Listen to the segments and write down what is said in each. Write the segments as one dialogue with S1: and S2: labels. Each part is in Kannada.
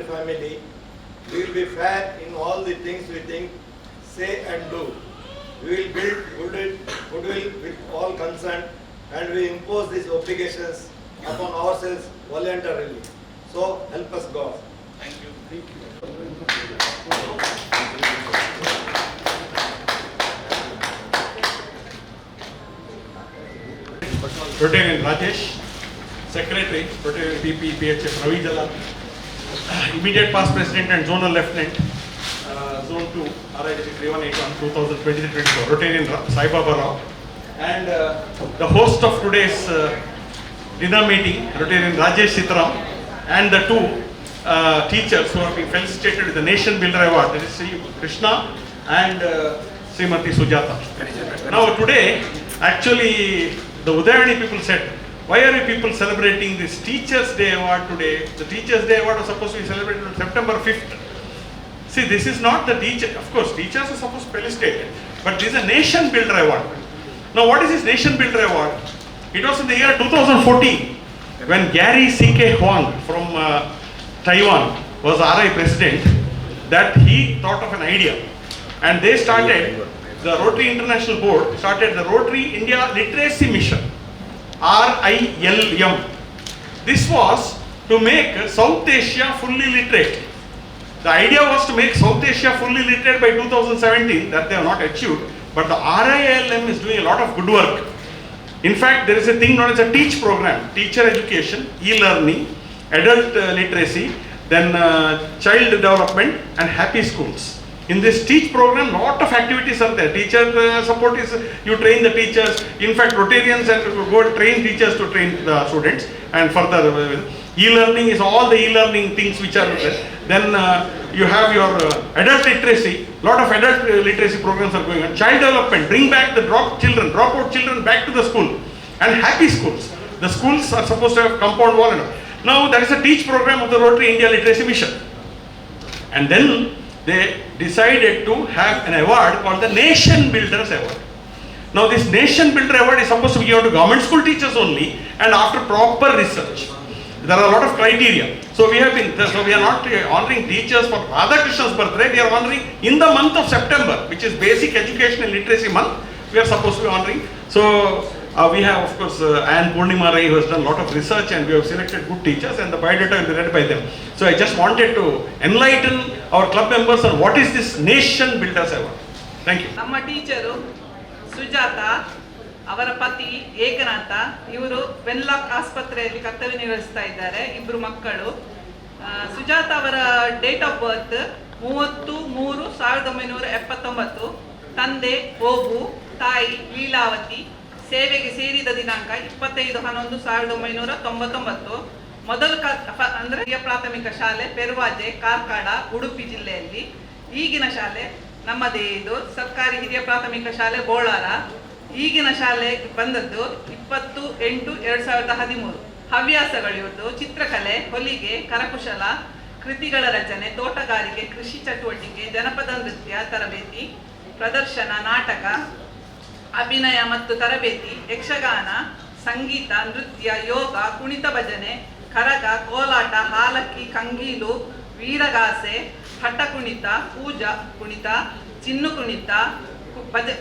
S1: parliamentary family, we will be fair in all the things we think, say and do. We will build goodwill with all concerned, and we impose these obligations upon ourselves voluntarily. So help us God.
S2: Thank you. Rotarian Rajesh, Secretary, Rotarian PP, PHF Rayedala, Immediate Past President and Zonal Lieutenant, Zone 2, RI 3181, 2023-24, Rotarian Sai Baba Rao, and the host of today's dinner meeting, Rotarian Rajesh Sitaram, and the two teachers who are being felicitated with the Nation Builder Award, that is Sri Krishna and Srimati Sujata. Now today, actually, the Udayani people said, why are you people celebrating this Teachers' Day Award today? The Teachers' Day Award was supposed to be celebrated on September 5th. See, this is not the teacher. Of course, teachers are supposed to be felicitated, but this is a Nation Builder Award. Now, what is this Nation Builder Award? It was in the year 2014 when Gary C.K. Huang from Taiwan was RI president that he thought of an idea, and they started, the Rotary International Board started the Rotary India Literacy Mission, RILM. This was to make South Asia fully literate. The idea was to make South Asia fully literate by 2017, that they have not achieved, but the RILM is doing a lot of good work. In fact, there is a thing known as a TEACH program, teacher education, e-learning, adult literacy, then child development and happy schools. In this TEACH program, lot of activities are there. Teacher support is, you train the teachers. In fact, Rotarians and go train teachers to train the students, and further e-learning is all the e-learning things which are there. Then you have your adult literacy. Lot of adult literacy programs are going on. Child development, bring back the dropout children back to the school, and happy schools. The schools are supposed to have compound wall and all. Now that is a TEACH program of the Rotary India Literacy Mission, and then they decided to have an award called the Nation Builders Award. Now this Nation Builder Award is supposed to be given to government school teachers only, and after proper research. There are a lot of criteria. So we are not honoring teachers for Radhakrishna's birthday. We are honoring in the month of September, which is Basic Education and Literacy Month. We are supposed to be honoring. So we have, of course, Anne Purnima Rai, who has done a lot of research, and we have selected good teachers, and the biodata will be read by them. So I just wanted to enlighten our club members on what is this Nation Builders Award. Thank you.
S3: ನಮ್ಮ ಟೀಚರು ಸುಜಾತ, ಅವರ ಪತಿ ಏಕನಾಥ, ಇವರು ವೆನ್ಲಾಕ್ ಆಸ್ಪತ್ರೆಯಲ್ಲಿ ಕರ್ತವ್ಯ ನಿರ್ವಹಿಸ್ತಾ ಇದ್ದಾರೆ. ಇಬ್ಬರು ಮಕ್ಕಳು. ಸುಜಾತ ಅವರ ಡೇಟ್ ಆಫ್ ಬರ್ತ್ 30/3/1979. ತಂದೆ ಓಬು, ತಾಯಿ ಲೀಲಾವತಿ. ಸೇವೆಗೆ ಸೇರಿದ ದಿನಾಂಕ 25/11/1999. ಮೊದಲು ಅಂದ್ರೆ ಹಿರಿಯ ಪ್ರಾಥಮಿಕ ಶಾಲೆ ಪೆರ್ವಾಜೆ, ಕಾರ್ಕಳ, ಉಡುಪಿ ಜಿಲ್ಲೆಯಲ್ಲಿ. ಈಗಿನ ಶಾಲೆ ನಮ್ಮದೇ ಇದು ಸರ್ಕಾರಿ ಹಿರಿಯ ಪ್ರಾಥಮಿಕ ಶಾಲೆ ಬೋಳಾರ. ಈಗಿನ ಶಾಲೆ ಬಂದದ್ದು 20/8/2013. ಹವ್ಯಾಸಗಳು ಇವತ್ತು ಚಿತ್ರಕಲೆ, ಹೊಲಿಗೆ, ಕರಕುಶಲ, ಕೃತಿಗಳ ರಚನೆ, ತೋಟಗಾರಿಕೆ, ಕೃಷಿ ಚಟುವಟಿಕೆ, ಜನಪದ ನೃತ್ಯ ತರಬೇತಿ, ಪ್ರದರ್ಶನ, ನಾಟಕ, ಅಭಿನಯ ಮತ್ತು ತರಬೇತಿ, ಯಕ್ಷಗಾನ, ಸಂಗೀತ, ನೃತ್ಯ, ಯೋಗ, ಕುಣಿತ ಭಜನೆ, ಕರಗ, ಕೋಲಾಟ, ಹಾಲಕ್ಕಿ, ಕಂಗೀಲು, ವೀರಗಾಸೆ, ಹಠ ಕುಣಿತ, ಪೂಜಾ ಕುಣಿತ, ಚಿನ್ನು ಕುಣಿತ,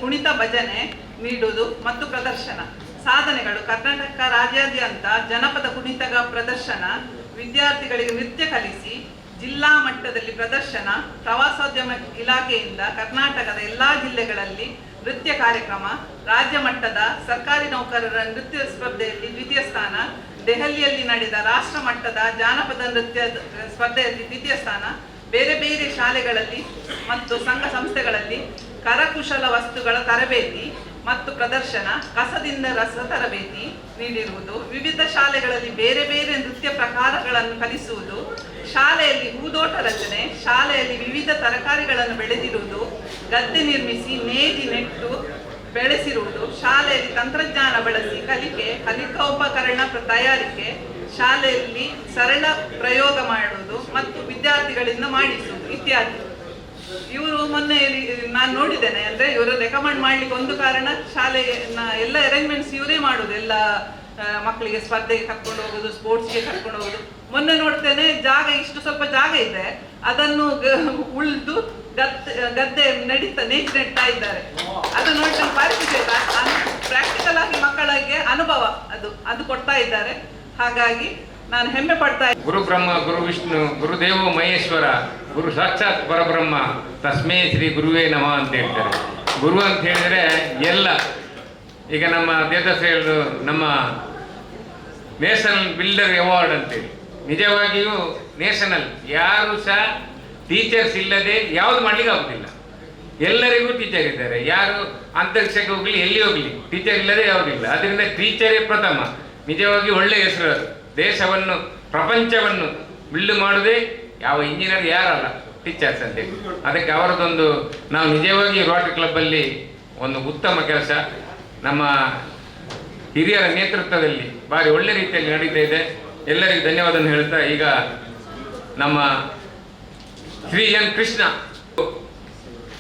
S3: ಕುಣಿತ ಭಜನೆ ನೀಡುವುದು ಮತ್ತು ಪ್ರದರ್ಶನ. ಸಾಧನೆಗಳು: ಕರ್ನಾಟಕ ರಾಜ್ಯಾದ್ಯಂತ ಜನಪದ ಕುಣಿತಗ ಪ್ರದರ್ಶನ, ವಿದ್ಯಾರ್ಥಿಗಳಿಗೆ ನೃತ್ಯ ಕಲಿಸಿ ಜಿಲ್ಲಾ ಮಟ್ಟದಲ್ಲಿ ಪ್ರದರ್ಶನ, ಪ್ರವಾಸೋದ್ಯಮ ಇಲಾಖೆಯಿಂದ ಕರ್ನಾಟಕದ ಎಲ್ಲಾ ಜಿಲ್ಲೆಗಳಲ್ಲಿ ನೃತ್ಯ ಕಾರ್ಯಕ್ರಮ, ರಾಜ್ಯ ಮಟ್ಟದ ಸರ್ಕಾರಿ ನೌಕರರ ನೃತ್ಯ ಸ್ಪರ್ಧೆಯಲ್ಲಿ ದ್ವಿತೀಯ ಸ್ಥಾನ, ದೆಹಲಿಯಲ್ಲಿ ನಡೆದ ರಾಷ್ಟ್ರ ಮಟ್ಟದ ಜಾನಪದ ನೃತ್ಯ ಸ್ಪರ್ಧೆಯಲ್ಲಿ ದ್ವಿತೀಯ ಸ್ಥಾನ, ಬೇರೆ ಬೇರೆ ಶಾಲೆಗಳಲ್ಲಿ ಮತ್ತು ಸಂಘ ಸಂಸ್ಥೆಗಳಲ್ಲಿ ಕರಕುಶಲ ವಸ್ತುಗಳ ತರಬೇತಿ ಮತ್ತು ಪ್ರದರ್ಶನ, ಕಸದಿಂದ ರಸ ತರಬೇತಿ ನೀಡಿರುವುದು, ವಿವಿಧ ಶಾಲೆಗಳಲ್ಲಿ ಬೇರೆ ಬೇರೆ ನೃತ್ಯ ಪ್ರಕಾರಗಳನ್ನು ಕಲಿಸುವುದು, ಶಾಲೆಯಲ್ಲಿ ಹೂದೋಟ ರಚನೆ, ಶಾಲೆಯಲ್ಲಿ ವಿವಿಧ ತರಕಾರಿಗಳನ್ನು ಬೆಳೆದಿರುವುದು, ಗದ್ದೆ ನಿರ್ಮಿಸಿ ನೇಜಿ ನೆಟ್ಟು ಬೆಳೆಸಿರುವುದು, ಶಾಲೆಯಲ್ಲಿ ತಂತ್ರಜ್ಞಾನ ಬಳಸಿ ಕಲಿಕೆ, ಕಲಿಕೋಪಕರಣ ತಯಾರಿಕೆ, ಶಾಲೆಯಲ್ಲಿ ಸರಳ ಪ್ರಯೋಗ ಮಾಡುವುದು ಮತ್ತು ವಿದ್ಯಾರ್ಥಿಗಳಿಂದ ಮಾಡಿಸುವುದು ಇತ್ಯಾದಿ. ಇವರು ಮೊನ್ನೆ ನಾನು ನೋಡಿದ್ದೇನೆ, ಅಂದ್ರೆ ಇವರು ರೆಕಮೆಂಡ್ ಮಾಡ್ಲಿಕ್ಕೆ ಒಂದು ಕಾರಣ ಶಾಲೆಯ ಎಲ್ಲ ಅರೇಂಜ್ಮೆಂಟ್ಸ್ ಇವರೇ ಮಾಡುದು, ಎಲ್ಲ ಮಕ್ಕಳಿಗೆ ಸ್ಪರ್ಧೆಗೆ ಕರ್ಕೊಂಡು ಹೋಗೋದು, ಸ್ಪೋರ್ಟ್ಸ್ಗೆ ಕರ್ಕೊಂಡು ಹೋಗೋದು. ಮೊನ್ನೆ ನೋಡ್ತೇನೆ ಜಾಗ ಇಷ್ಟು ಸ್ವಲ್ಪ ಜಾಗ ಇದೆ, ಅದನ್ನು ಉಳಿದು ಗದ್ದೆ ನೆಡ್ತಾ ಇದ್ದಾರೆ. ಅದು ನೋಡಿ ನಂಗೆ ಭಾರಿ ಖುಷಿ ಆಯ್ತು. ಪ್ರಾಕ್ಟಿಕಲ್ ಆಗಿ ಮಕ್ಕಳಿಗೆ ಅನುಭವ ಅದು ಕೊಡ್ತಾ ಇದ್ದಾರೆ. ಹಾಗಾಗಿ ನಾನು ಹೆಮ್ಮೆ ಪಡ್ತಾ ಇದ್ದೀನಿ.
S4: ಗುರು ಬ್ರಹ್ಮ ಗುರು ವಿಷ್ಣು ಗುರುದೇವೋ ಮಹೇಶ್ವರ ಗುರು ಸಾಕ್ಷಾತ್ ಪರಬ್ರಹ್ಮ ತಸ್ಮೇ ಶ್ರೀ ಗುರುವೇ ನಮಃ ಅಂತ ಹೇಳ್ತಾರೆ. ಗುರು ಅಂತ ಹೇಳಿದ್ರೆ ಎಲ್ಲ. ಈಗ ನಮ್ಮ ದೇವದಾಸರು ನಮ್ಮ ನೇಷನಲ್ ಬಿಲ್ಡರ್ ಅವಾರ್ಡ್ ಅಂತೇಳಿ, ನಿಜವಾಗಿಯೂ ನೇಷನಲ್. ಯಾರು ಸಹ ಟೀಚರ್ಸ್ ಇಲ್ಲದೆ ಯಾವುದು ಮಾಡ್ಲಿಕ್ಕೆ ಆಗುದಿಲ್ಲ. ಎಲ್ಲರಿಗೂ ಟೀಚರ್ ಇದ್ದಾರೆ. ಯಾರು ಅಂತರಿಕ್ಷಕ್ಕೆ ಹೋಗ್ಲಿ, ಎಲ್ಲಿ ಹೋಗ್ಲಿ, ಟೀಚರ್ ಇಲ್ಲದೆ ಯಾವುದಿಲ್ಲ. ಅದರಿಂದ ಟೀಚರೇ ಪ್ರಥಮ. ನಿಜವಾಗಿ ಒಳ್ಳೆ ಹೆಸರು ಅದು. ದೇಶವನ್ನು ಪ್ರಪಂಚವನ್ನು ಬಿಲ್ಡ್ ಮಾಡುವುದೇ ಯಾವ ಇಂಜಿನಿಯರ್ ಯಾರಲ್ಲ, ಟೀಚರ್ಸ್ ಅಂತೇಳಿ. ಅದಕ್ಕೆ ಅವರದೊಂದು ನಾವು ನಿಜವಾಗಿ ರೋಟರಿ ಕ್ಲಬ್ಬಲ್ಲಿ ಒಂದು ಉತ್ತಮ ಕೆಲಸ ನಮ್ಮ ಹಿರಿಯರ ನೇತೃತ್ವದಲ್ಲಿ ಭಾರಿ ಒಳ್ಳೆ ರೀತಿಯಲ್ಲಿ ನಡೀತಾ ಇದೆ. ಎಲ್ಲರಿಗೂ ಧನ್ಯವಾದ ಹೇಳ್ತಾ, ಈಗ ನಮ್ಮ ಶ್ರೀ ಎನ್ ಕೃಷ್ಣ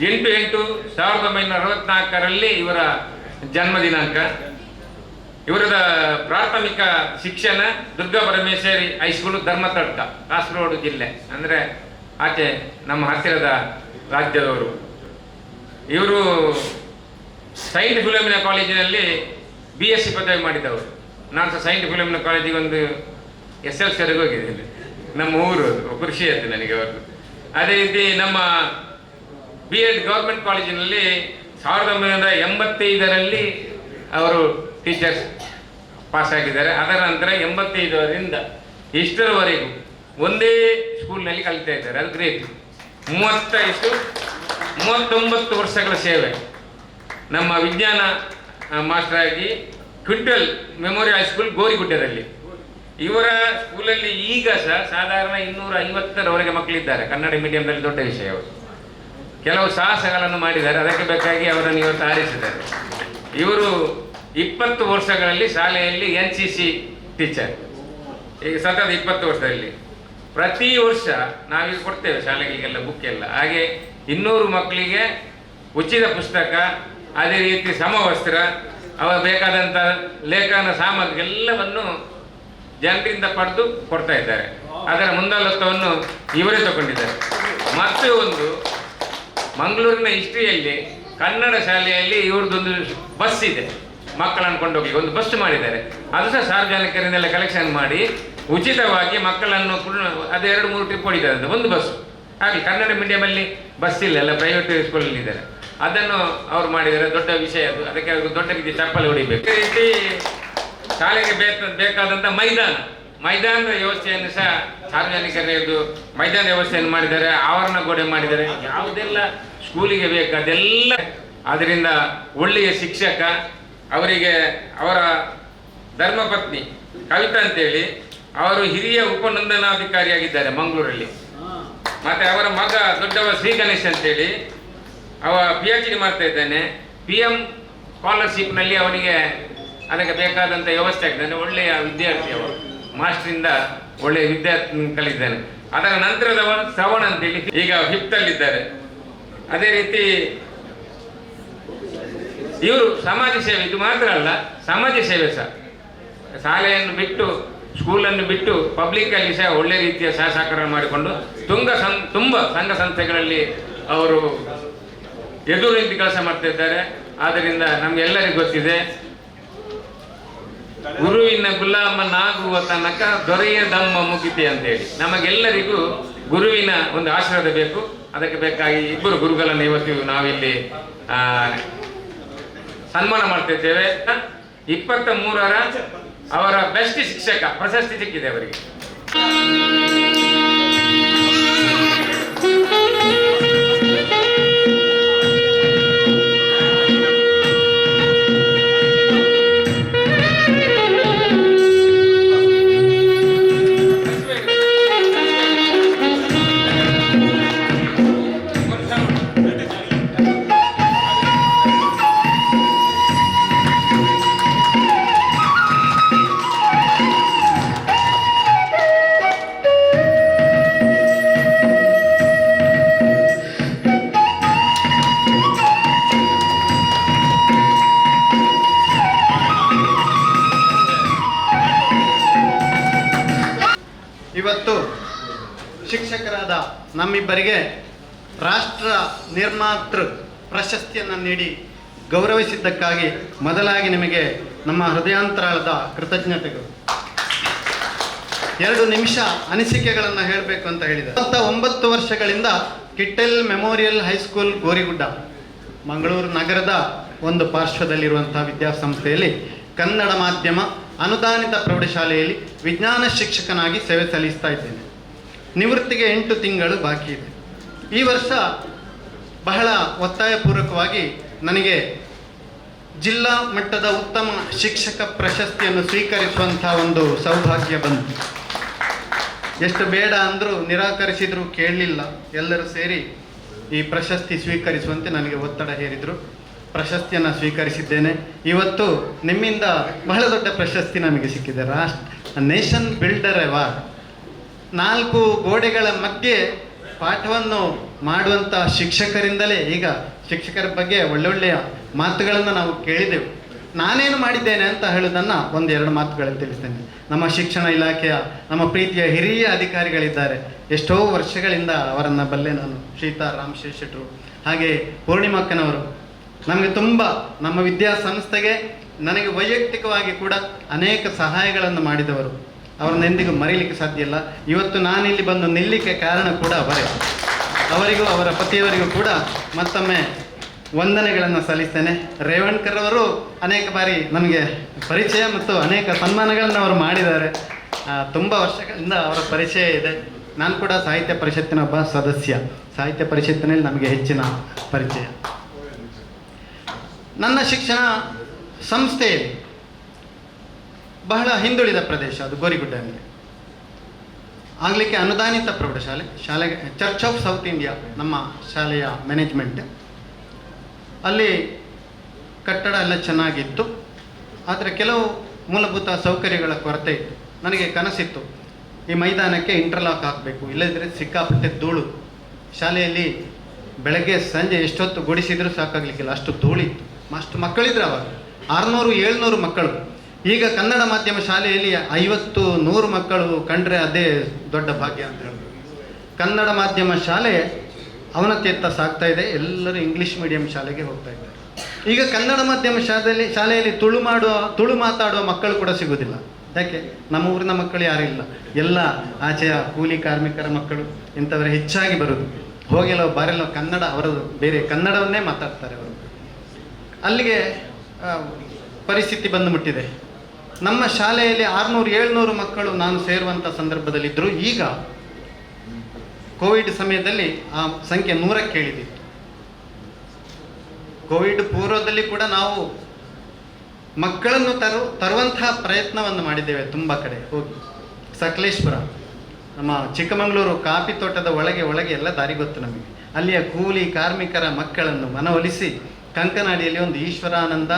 S4: 8/8/1964 ಇವರ ಜನ್ಮ ದಿನಾಂಕ. ಇವರದ ಪ್ರಾಥಮಿಕ ಶಿಕ್ಷಣ ದುರ್ಗಾ ಪರಮೇಶ್ವರಿ ಹೈಸ್ಕೂಲು ಧರ್ಮತಡ್ಕ, ಕಾಸರಗೋಡು ಜಿಲ್ಲೆ, ಅಂದರೆ ಆಚೆ ನಮ್ಮ ಹತ್ತಿರದ ರಾಜ್ಯದವರು. ಇವರು ಸೈಂಟ್ ಫಿಲೋಮಿನಾ ಕಾಲೇಜಿನಲ್ಲಿ BSc ಪದವಿ ಮಾಡಿದವರು. ನಾನು ಸಹ ಸೈಂಟ್ ಫಿಲೋಮಿನಾ ಕಾಲೇಜಿಗೆ ಒಂದು SLCವರೆಗೆ ಹೋಗಿದ್ದೇನೆ. ನಮ್ಮ ಊರು ಕೃಷಿ ಆಯ್ತು ನನಗೆ ಅವ್ರದ್ದು. ಅದೇ ರೀತಿ ನಮ್ಮ B.Ed ಗೌರ್ಮೆಂಟ್ ಕಾಲೇಜಿನಲ್ಲಿ 1985 ಅವರು ಟೀಚರ್ಸ್ ಪಾಸ್ ಆಗಿದ್ದಾರೆ. ಅದರ ನಂತರ 85ರಿಂದ ಇಷ್ಟರವರೆಗೂ ಒಂದೇ ಸ್ಕೂಲ್ನಲ್ಲಿ ಕಲಿತಾ ಇದ್ದಾರೆ. ಅದು ಗ್ರೇಟ್. 39 ವರ್ಷಗಳ ಸೇವೆ. ನಮ್ಮ ವಿಜ್ಞಾನ ಮಾಸ್ಟರ್ ಆಗಿ ಕ್ವಿಂಟಲ್ ಮೆಮೋರಿಯಲ್ ಹೈಸ್ಕೂಲ್ ಗೋರಿಗುಡ್ಡದಲ್ಲಿ. ಇವರ ಸ್ಕೂಲಲ್ಲಿ ಈಗ ಸಹ ಸಾಧಾರಣ 250ರವರೆಗೆ ಮಕ್ಕಳಿದ್ದಾರೆ. ಕನ್ನಡ ಮೀಡಿಯಂನಲ್ಲಿ ದೊಡ್ಡ ವಿಷಯ. ಅವರು ಕೆಲವು ಸಾಹಸಗಳನ್ನು ಮಾಡಿದ್ದಾರೆ. ಅದಕ್ಕೆ ಬೇಕಾಗಿ ಅವರನ್ನು ಇವತ್ತು ಆರಿಸಿದ್ದಾರೆ. ಇವರು 20 ವರ್ಷಗಳಲ್ಲಿ ಶಾಲೆಯಲ್ಲಿ NCC ಟೀಚರ್. ಈಗ ಸತತ 20 ವರ್ಷದಲ್ಲಿ ಪ್ರತಿ ವರ್ಷ ನಾವೀಗ ಕೊಡ್ತೇವೆ ಶಾಲೆಗಳಿಗೆಲ್ಲ ಬುಕ್ ಎಲ್ಲ. ಹಾಗೆ 200 ಮಕ್ಕಳಿಗೆ ಉಚಿತ ಪುಸ್ತಕ, ಅದೇ ರೀತಿ ಸಮವಸ್ತ್ರ, ಅವ ಬೇಕಾದಂಥ ಲೇಖನ ಸಾಮಗ್ರಿ ಎಲ್ಲವನ್ನು ಜನರಿಂದ ಪಡೆದು ಕೊಡ್ತಾ ಇದ್ದಾರೆ. ಅದರ ಮುಂದಾಳತ್ವವನ್ನು ಇವರೇ ತಗೊಂಡಿದ್ದಾರೆ. ಮತ್ತೆ ಒಂದು ಮಂಗಳೂರಿನ ಹಿಸ್ಟ್ರಿಯಲ್ಲಿ ಕನ್ನಡ ಶಾಲೆಯಲ್ಲಿ ಇವ್ರದ್ದೊಂದು ಬಸ್ ಇದೆ, ಮಕ್ಕಳನ್ನು ಕೊಂಡೋಗ್ಲಿಕ್ಕೆ ಒಂದು ಬಸ್ ಮಾಡಿದ್ದಾರೆ. ಅದು ಸಹ ಸಾರ್ವಜನಿಕರಿಂದೆಲ್ಲ ಕಲೆಕ್ಷನ್ ಮಾಡಿ ಉಚಿತವಾಗಿ ಮಕ್ಕಳನ್ನು ಅದು 2-3 ಟ್ರಿಪ್ ಹೊಡಿತಾರೆ ಒಂದು ಬಸ್. ಹಾಗೆ ಕನ್ನಡ ಮೀಡಿಯಮಲ್ಲಿ ಬಸ್ ಇಲ್ಲ, ಎಲ್ಲ ಪ್ರೈವೇಟ್ ಸ್ಕೂಲಲ್ಲಿ ಇದ್ದಾರೆ. ಅದನ್ನು ಅವ್ರು ಮಾಡಿದ್ದಾರೆ. ದೊಡ್ಡ ವಿಷಯ ಅದು. ಅದಕ್ಕೆ ಅವ್ರಿಗೆ ದೊಡ್ಡ ರೀತಿ ಚಪ್ಪಲಿ ಹೊಡಿಬೇಕು. ಅದೇ ರೀತಿ ಶಾಲೆಗೆ ಬೇಕಾದಂಥ ಮೈದಾನದ ವ್ಯವಸ್ಥೆಯನ್ನು ಸಹ ಸಾರ್ವಜನಿಕರದ್ದು ಮೈದಾನ ವ್ಯವಸ್ಥೆಯನ್ನು ಮಾಡಿದ್ದಾರೆ. ಆವರಣ ಗೋಡೆ ಮಾಡಿದ್ದಾರೆ. ಯಾವುದೆಲ್ಲ ಸ್ಕೂಲಿಗೆ ಬೇಕು ಅದೆಲ್ಲ. ಆದ್ದರಿಂದ ಒಳ್ಳೆಯ ಶಿಕ್ಷಕ. ಅವರಿಗೆ ಅವರ ಧರ್ಮಪತ್ನಿ ಕವಿತಾ ಅಂತೇಳಿ ಅವರು ಹಿರಿಯ ಉಪನೋಂದಣಾಧಿಕಾರಿಯಾಗಿದ್ದಾರೆ ಮಂಗಳೂರಲ್ಲಿ. ಮತ್ತು ಅವರ ಮಗ ದೊಡ್ಡವ ಶ್ರೀ ಗಣೇಶ್ ಅಂತೇಳಿ ಅವ PhD ಮಾಡ್ತಾ ಇದ್ದಾನೆ. PM ಸ್ಕಾಲರ್ಶಿಪ್ನಲ್ಲಿ ಅವನಿಗೆ ಅದಕ್ಕೆ ಬೇಕಾದಂಥ ವ್ಯವಸ್ಥೆ ಆಗ್ತಾನೆ. ಒಳ್ಳೆಯ ವಿದ್ಯಾರ್ಥಿ. ಅವರು ಮಾಸ್ಟ್ರಿಂದ ಒಳ್ಳೆಯ ವಿದ್ಯಾರ್ಥಿ ಕಲಿತಿದ್ದಾನೆ. ಅದರ ನಂತರದವ ಶ್ರವಣ ಅಂತೇಳಿ ಈಗ 5th ಅಲ್ಲಿದ್ದಾರೆ. ಅದೇ ರೀತಿ ಇವರು ಸಮಾಜ ಸೇವೆ, ಇದು ಮಾತ್ರ ಅಲ್ಲ, ಸಮಾಜ ಸೇವೆ ಸಹ. ಶಾಲೆಯನ್ನು ಬಿಟ್ಟು ಸ್ಕೂಲನ್ನು ಬಿಟ್ಟು ಪಬ್ಲಿಕ್ಕಲ್ಲಿ ಸಹ ಒಳ್ಳೆ ರೀತಿಯ ಸಹಕಾರ ಮಾಡಿಕೊಂಡು ತುಂಬ ಸಂಘ ಸಂಸ್ಥೆಗಳಲ್ಲಿ ಅವರು ಎದುರು ನಿಂತು ಕೆಲಸ ಮಾಡ್ತಾ ಇದ್ದಾರೆ. ಆದ್ದರಿಂದ ನಮಗೆಲ್ಲರಿಗೂ ಗೊತ್ತಿದೆ, ಗುರುವಿನ ಗುಲಾಮನಾಗುವ ತನಕ ದೊರೆಯದಮ್ಮ ಮುಗಿತೆ ಅಂತೇಳಿ. ನಮಗೆಲ್ಲರಿಗೂ ಗುರುವಿನ ಒಂದು ಆಶೀರ್ವಾದ ಬೇಕು. ಅದಕ್ಕೆ ಬೇಕಾಗಿ 2 ಗುರುಗಳನ್ನು ಇವತ್ತು ನಾವಿಲ್ಲಿ ಸನ್ಮಾನ ಮಾಡ್ತಾ ಇದ್ದೇವೆ. 23ರ ಅವರ ಬೆಸ್ಟ್ ಶಿಕ್ಷಕ ಪ್ರಶಸ್ತಿ ಸಿಕ್ಕಿದೆ ಅವರಿಗೆ.
S5: ಆದ ನಮ್ಮಿಬ್ಬರಿಗೆ ರಾಷ್ಟ್ರ ನಿರ್ಮಾತೃ ಪ್ರಶಸ್ತಿಯನ್ನು ನೀಡಿ ಗೌರವಿಸಿದ್ದಕ್ಕಾಗಿ ಮೊದಲಾಗಿ ನಿಮಗೆ ನಮ್ಮ ಹೃದಯಾಂತರಾಳದ ಕೃತಜ್ಞತೆಗಳು. 2 ನಿಮಿಷ ಅನಿಸಿಕೆಗಳನ್ನು ಹೇಳಬೇಕು ಅಂತ ಹೇಳಿದೆ. 9 ವರ್ಷಗಳಿಂದ ಕಿಟ್ಟೆಲ್ ಮೆಮೋರಿಯಲ್ ಹೈಸ್ಕೂಲ್ ಗೋರಿಗುಡ್ಡ ಮಂಗಳೂರು ನಗರದ ಒಂದು ಪಾರ್ಶ್ವದಲ್ಲಿರುವಂಥ ವಿದ್ಯಾಸಂಸ್ಥೆಯಲ್ಲಿ ಕನ್ನಡ ಮಾಧ್ಯಮ ಅನುದಾನಿತ ಪ್ರೌಢಶಾಲೆಯಲ್ಲಿ ವಿಜ್ಞಾನ ಶಿಕ್ಷಕನಾಗಿ ಸೇವೆ ಸಲ್ಲಿಸ್ತಾ ಇದ್ದೇನೆ. ನಿವೃತ್ತಿಗೆ 8 ತಿಂಗಳು ಬಾಕಿ ಇದೆ. ಈ ವರ್ಷ ಬಹಳ ಒತ್ತಾಯಪೂರ್ವಕವಾಗಿ ನನಗೆ ಜಿಲ್ಲಾ ಮಟ್ಟದ ಉತ್ತಮ ಶಿಕ್ಷಕ ಪ್ರಶಸ್ತಿಯನ್ನು ಸ್ವೀಕರಿಸುವಂಥ ಒಂದು ಸೌಭಾಗ್ಯ ಬಂತು. ಎಷ್ಟು ಬೇಡ ಅಂದರೂ ನಿರಾಕರಿಸಿದರೂ ಕೇಳಲಿಲ್ಲ. ಎಲ್ಲರೂ ಸೇರಿ ಈ ಪ್ರಶಸ್ತಿ ಸ್ವೀಕರಿಸುವಂತೆ ನನಗೆ ಒತ್ತಡ ಹೇರಿದರು. ಪ್ರಶಸ್ತಿಯನ್ನು ಸ್ವೀಕರಿಸಿದ್ದೇನೆ. ಇವತ್ತು ನಿಮ್ಮಿಂದ ಬಹಳ ದೊಡ್ಡ ಪ್ರಶಸ್ತಿ ನಮಗೆ ಸಿಕ್ಕಿದೆ. Nation builder award. 4 ಗೋಡೆಗಳ ಮಧ್ಯೆ ಪಾಠವನ್ನು ಮಾಡುವಂಥ ಶಿಕ್ಷಕರಿಂದಲೇ ಈಗ ಶಿಕ್ಷಕರ ಬಗ್ಗೆ ಒಳ್ಳೊಳ್ಳೆಯ ಮಾತುಗಳನ್ನು ನಾವು ಕೇಳಿದೆವು. ನಾನೇನು ಮಾಡಿದ್ದೇನೆ ಅಂತ ಹೇಳೋದನ್ನು 1-2 ಮಾತುಗಳಲ್ಲಿ ತಿಳಿಸ್ತೇನೆ. ನಮ್ಮ ಶಿಕ್ಷಣ ಇಲಾಖೆಯ ನಮ್ಮ ಪ್ರೀತಿಯ ಹಿರಿಯ ಅಧಿಕಾರಿಗಳಿದ್ದಾರೆ. ಎಷ್ಟೋ ವರ್ಷಗಳಿಂದ ಅವರನ್ನು ಬಲ್ಲೆ ನಾನು. ಸೀತಾರಾಮ್ ಶೇಷಟ್ರು, ಹಾಗೆ ಪೂರ್ಣಿಮಕ್ಕನವರು ನಮಗೆ ತುಂಬ, ನಮ್ಮ ವಿದ್ಯಾಸಂಸ್ಥೆಗೆ ನನಗೆ ವೈಯಕ್ತಿಕವಾಗಿ ಕೂಡ ಅನೇಕ ಸಹಾಯಗಳನ್ನು ಮಾಡಿದವರು. ಅವ್ರನ್ನ ಎಂದಿಗೂ ಮರೀಲಿಕ್ಕೆ ಸಾಧ್ಯ ಇಲ್ಲ. ಇವತ್ತು ನಾನಿಲ್ಲಿ ಬಂದು ನಿಲ್ಲಿಕ್ಕೆ ಕಾರಣ ಕೂಡ ಅವರಿಗೂ ಅವರ ಪತಿಯವರಿಗೂ ಕೂಡ ಮತ್ತೊಮ್ಮೆ ವಂದನೆಗಳನ್ನು ಸಲ್ಲಿಸ್ತೇನೆ. ರೇವಣ್ಕರ್ ಅವರು ಅನೇಕ ಬಾರಿ ನಮಗೆ ಪರಿಚಯ ಮತ್ತು ಅನೇಕ ಸನ್ಮಾನಗಳನ್ನು ಅವರು ಮಾಡಿದ್ದಾರೆ. ತುಂಬ ವರ್ಷಗಳಿಂದ ಅವರ ಪರಿಚಯ ಇದೆ. ನಾನು ಕೂಡ ಸಾಹಿತ್ಯ ಪರಿಷತ್ತಿನ ಒಬ್ಬ ಸದಸ್ಯ. ಸಾಹಿತ್ಯ ಪರಿಷತ್ತಿನಲ್ಲಿ ನಮಗೆ ಹೆಚ್ಚಿನ ಪರಿಚಯ. ನನ್ನ ಶಿಕ್ಷಣ ಸಂಸ್ಥೆಯಲ್ಲಿ ಬಹಳ ಹಿಂದುಳಿದ ಪ್ರದೇಶ ಅದು ಗೋರಿಗುಡ್ಡ ಅಂದರೆ. ಆಗಲಿಕ್ಕೆ ಅನುದಾನಿತ ಶಾಲೆಗೆ ಚರ್ಚ್ ಆಫ್ ಸೌತ್ ಇಂಡಿಯಾ ನಮ್ಮ ಶಾಲೆಯ ಮ್ಯಾನೇಜ್ಮೆಂಟ್. ಅಲ್ಲಿ ಕಟ್ಟಡ ಎಲ್ಲ ಚೆನ್ನಾಗಿತ್ತು, ಆದರೆ ಕೆಲವು ಮೂಲಭೂತ ಸೌಕರ್ಯಗಳ ಕೊರತೆ ಇತ್ತು. ನನಗೆ ಕನಸಿತ್ತು, ಈ ಮೈದಾನಕ್ಕೆ ಇಂಟರ್ಲಾಕ್ ಹಾಕಬೇಕು, ಇಲ್ಲದಿದ್ದರೆ ಸಿಕ್ಕಾಪಟ್ಟೆ ಧೂಳು. ಶಾಲೆಯಲ್ಲಿ ಬೆಳಗ್ಗೆ ಸಂಜೆ ಎಷ್ಟೊತ್ತು ಗುಡಿಸಿದರೂ ಸಾಕಾಗಲಿಕ್ಕಿಲ್ಲ, ಅಷ್ಟು ಧೂಳಿತ್ತು. ಅಷ್ಟು ಮಕ್ಕಳಿದ್ರು ಅವಾಗ, 600-700 ಮಕ್ಕಳು. ಈಗ ಕನ್ನಡ ಮಾಧ್ಯಮ ಶಾಲೆಯಲ್ಲಿ 50-100 ಮಕ್ಕಳು ಕಂಡ್ರೆ ಅದೇ ದೊಡ್ಡ ಭಾಗ್ಯ ಅಂತ ಹೇಳ್ಬೋದು. ಕನ್ನಡ ಮಾಧ್ಯಮ ಶಾಲೆ ಅವನತಿಯತ್ತ ಸಾಗ್ತಾ ಇದೆ. ಎಲ್ಲರೂ ಇಂಗ್ಲೀಷ್ ಮೀಡಿಯಂ ಶಾಲೆಗೆ ಹೋಗ್ತಾ ಇದ್ದಾರೆ. ಈಗ ಕನ್ನಡ ಮಾಧ್ಯಮ ಶಾಲೆಯಲ್ಲಿ ತುಳು ಮಾತಾಡುವ ಮಕ್ಕಳು ಕೂಡ ಸಿಗೋದಿಲ್ಲ. ಯಾಕೆ? ನಮ್ಮ ಊರಿನ ಮಕ್ಕಳು ಯಾರೂ ಇಲ್ಲ, ಎಲ್ಲ ಆಚೆಯ ಕೂಲಿ ಕಾರ್ಮಿಕರ ಮಕ್ಕಳು ಇಂಥವರು ಹೆಚ್ಚಾಗಿ ಬರೋದು. ಹೋಗೆಲ್ಲ ಬಾರೆಲ್ಲ ಕನ್ನಡ, ಅವರದು ಬೇರೆ ಕನ್ನಡವನ್ನೇ ಮಾತಾಡ್ತಾರೆ ಅವರು. ಅಲ್ಲಿಗೆ ಪರಿಸ್ಥಿತಿ ಬಂದು ಮುಟ್ಟಿದೆ. ನಮ್ಮ ಶಾಲೆಯಲ್ಲಿ 600-700 ಮಕ್ಕಳು ನಾನು ಸೇರುವಂಥ ಸಂದರ್ಭದಲ್ಲಿದ್ದರು. ಈಗ ಕೋವಿಡ್ ಸಮಯದಲ್ಲಿ ಆ ಸಂಖ್ಯೆ 100ಕ್ಕೆ ಇಳಿದಿತ್ತು. ಕೋವಿಡ್ ಪೂರ್ವದಲ್ಲಿ ಕೂಡ ನಾವು ಮಕ್ಕಳನ್ನು ತರುವಂತಹ ಪ್ರಯತ್ನವನ್ನು ಮಾಡಿದ್ದೇವೆ. ತುಂಬ ಕಡೆ ಹೋಗಿ, ಸಕಲೇಶ್ಪುರ, ನಮ್ಮ ಚಿಕ್ಕಮಗಳೂರು ಕಾಫಿ ತೋಟದ ಒಳಗೆ ಎಲ್ಲ ದಾರಿ ಗೊತ್ತು ನಮಗೆ. ಅಲ್ಲಿಯ ಕೂಲಿ ಕಾರ್ಮಿಕರ ಮಕ್ಕಳನ್ನು ಮನವೊಲಿಸಿ ಕಂಕನಾಡಿಯಲ್ಲಿ ಒಂದು ಈಶ್ವರಾನಂದ